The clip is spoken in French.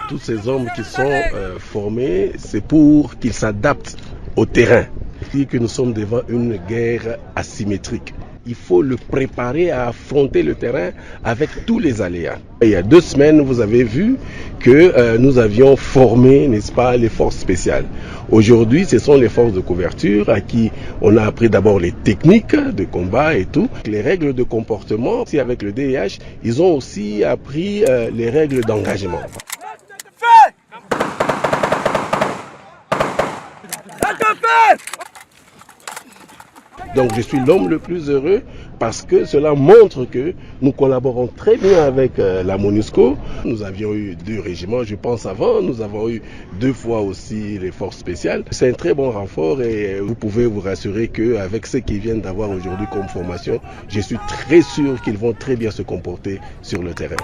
Tous ces hommes qui sont formés, c'est pour qu'ils s'adaptent au terrain. Et que nous sommes devant une guerre asymétrique. Il faut le préparer à affronter le terrain avec tous les aléas. Il y a 2 semaines, vous avez vu que nous avions formé, n'est-ce pas, les forces spéciales. Aujourd'hui, ce sont les forces de couverture à qui on a appris d'abord les techniques de combat et tout. Les règles de comportement, aussi avec le DIH, ils ont aussi appris les règles d'engagement. Donc je suis l'homme le plus heureux parce que cela montre que nous collaborons très bien avec la MONUSCO. Nous avions eu 2 régiments, je pense avant, nous avons eu 2 fois aussi les forces spéciales. C'est un très bon renfort et vous pouvez vous rassurer qu'avec ce qu'ils viennent d'avoir aujourd'hui comme formation, je suis très sûr qu'ils vont très bien se comporter sur le terrain.